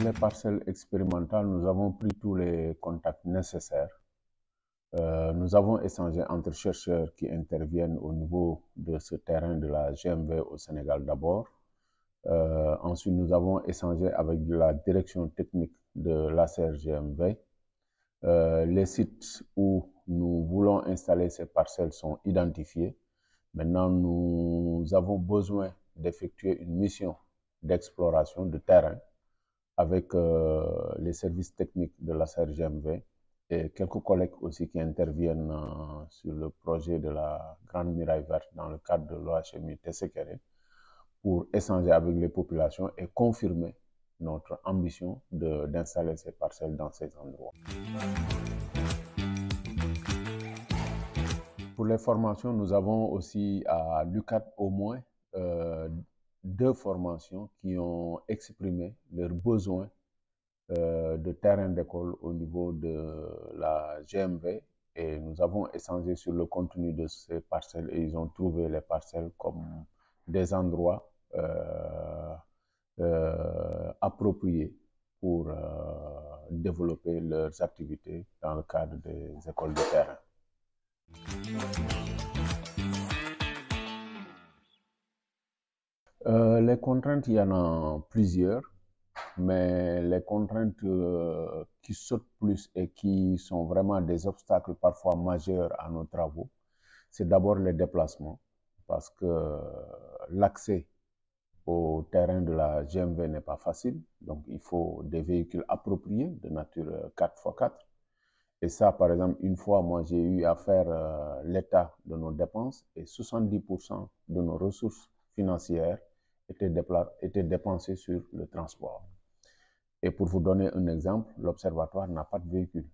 les parcelles expérimentales, nous avons pris tous les contacts nécessaires. Nous avons échangé entre chercheurs qui interviennent au niveau de ce terrain de la GMV au Sénégal d'abord. Ensuite, nous avons échangé avec la direction technique de l'ACER GMV. Les sites où nous voulons installer ces parcelles sont identifiés. Maintenant, nous avons besoin d'effectuer une mission d'exploration de terrain avec les services techniques de l'ACER GMV et quelques collègues aussi qui interviennent sur le projet de la Grande Muraille Verte dans le cadre de l'OHMI Tessékéré pour échanger avec les populations et confirmer notre ambition d'installer ces parcelles dans ces endroits. Pour les formations, nous avons aussi à l'UCAD au moins 2 formations qui ont exprimé leurs besoins de terrain d'école au niveau de la GMV et nous avons échangé sur le contenu de ces parcelles et ils ont trouvé les parcelles comme des endroits appropriés pour développer leurs activités dans le cadre des écoles de terrain. Les contraintes, il y en a plusieurs, mais les contraintes qui sautent plus et qui sont vraiment des obstacles parfois majeurs à nos travaux, c'est d'abord les déplacements, parce que l'accès au terrain de la GMV n'est pas facile, donc il faut des véhicules appropriés de nature 4x4. Et ça, par exemple, une fois, moi, j'ai eu à faire l'état de nos dépenses et 70% de nos ressources financières étaient dépensées sur le transport. Et pour vous donner un exemple, l'observatoire n'a pas de véhicule.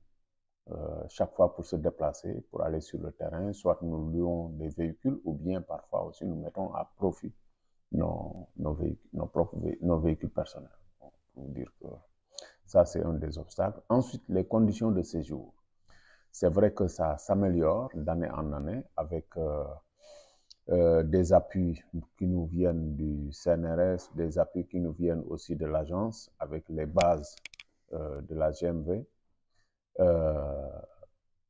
Chaque fois pour se déplacer, pour aller sur le terrain, soit nous louons des véhicules ou bien parfois aussi nous mettons à profit nos véhicules personnels. Bon, pour vous dire que ça, c'est un des obstacles. Ensuite, les conditions de séjour. C'est vrai que ça s'améliore d'année en année avec des appuis qui nous viennent du CNRS, des appuis qui nous viennent aussi de l'agence avec les bases de la GMV.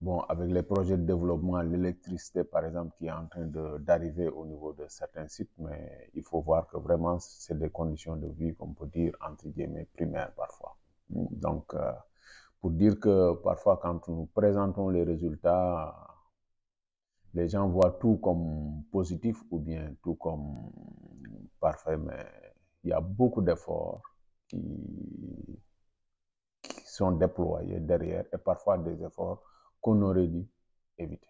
Bon, avec les projets de développement, l'électricité, par exemple, qui est en train d'arriver au niveau de certains sites, mais il faut voir que vraiment, c'est des conditions de vie, qu'on peut dire, entre guillemets, primaires parfois. Donc, pour dire que parfois, quand nous présentons les résultats, les gens voient tout comme positif ou bien tout comme parfait, mais il y a beaucoup d'efforts qui sont déployés derrière et parfois des efforts qu'on aurait dû éviter.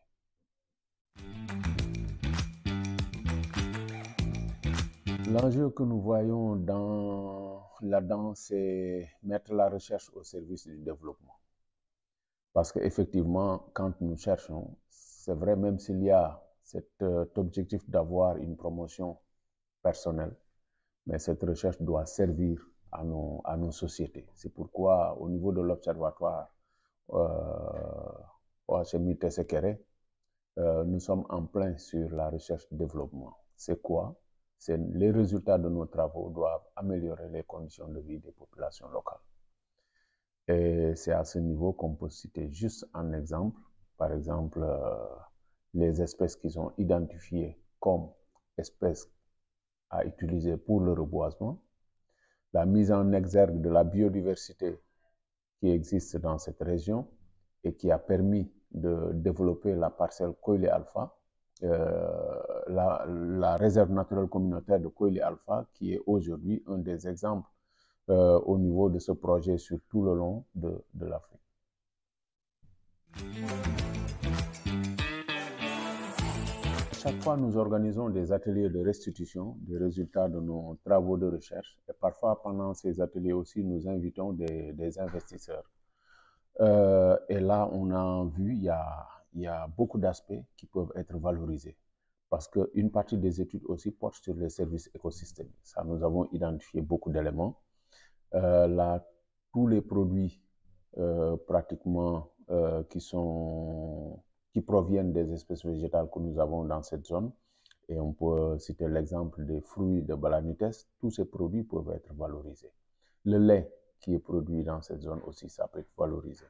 L'enjeu que nous voyons là-dedans, c'est mettre la recherche au service du développement. Parce qu'effectivement, quand nous cherchons, c'est vrai, même s'il y a cet objectif d'avoir une promotion personnelle, mais cette recherche doit servir à nos sociétés. C'est pourquoi, au niveau de l'observatoire OHMI Tessékéré, nous sommes en plein sur la recherche-développement. C'est quoi? C'est les résultats de nos travaux doivent améliorer les conditions de vie des populations locales. Et c'est à ce niveau qu'on peut citer juste un exemple. Par exemple, les espèces qui sont identifiées comme espèces à utiliser pour le reboisement, la mise en exergue de la biodiversité qui existe dans cette région et qui a permis de développer la parcelle Koili Alpha, la réserve naturelle communautaire de Koili Alpha, qui est aujourd'hui un des exemples au niveau de ce projet sur tout le long de l'Afrique. Chaque fois, nous organisons des ateliers de restitution des résultats de nos travaux de recherche et parfois, pendant ces ateliers aussi, nous invitons des investisseurs. Et là, on a vu, il y a beaucoup d'aspects qui peuvent être valorisés parce qu'une partie des études aussi porte sur les services écosystémiques. Ça, nous avons identifié beaucoup d'éléments. Là, tous les produits pratiquement qui proviennent des espèces végétales que nous avons dans cette zone, et on peut citer l'exemple des fruits de Balanites, tous ces produits peuvent être valorisés. Le lait qui est produit dans cette zone aussi, ça peut être valorisé.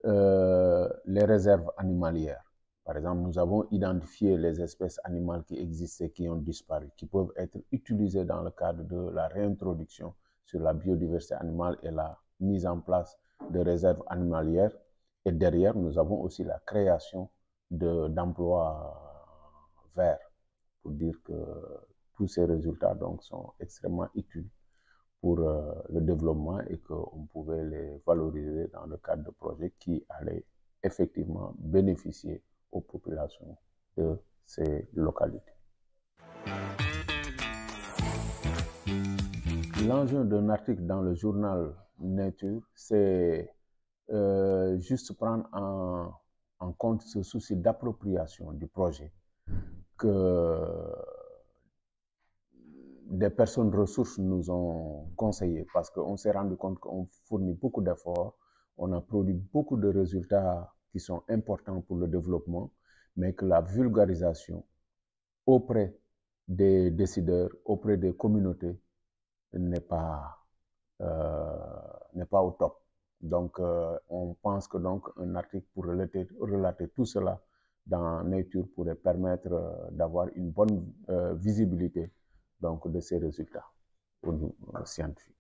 Les réserves animalières. Par exemple, nous avons identifié les espèces animales qui existaient, qui ont disparu, qui peuvent être utilisées dans le cadre de la réintroduction sur la biodiversité animale et la mise en place de réserves animalières. Et derrière, nous avons aussi la création d'emplois verts, pour dire que tous ces résultats donc, sont extrêmement utiles pour le développement et qu'on pouvait les valoriser dans le cadre de projets qui allaient effectivement bénéficier aux populations de ces localités. L'enjeu d'un article dans le journal Nature, c'est juste prendre en compte ce souci d'appropriation du projet que des personnes ressources nous ont conseillé parce qu'on s'est rendu compte qu'on fournit beaucoup d'efforts, on a produit beaucoup de résultats qui sont importants pour le développement, mais que la vulgarisation auprès des décideurs, auprès des communautés, n'est pas au top. Donc, on pense que donc un article pour relater tout cela dans Nature pourrait permettre d'avoir une bonne visibilité donc, de ces résultats au niveau scientifique.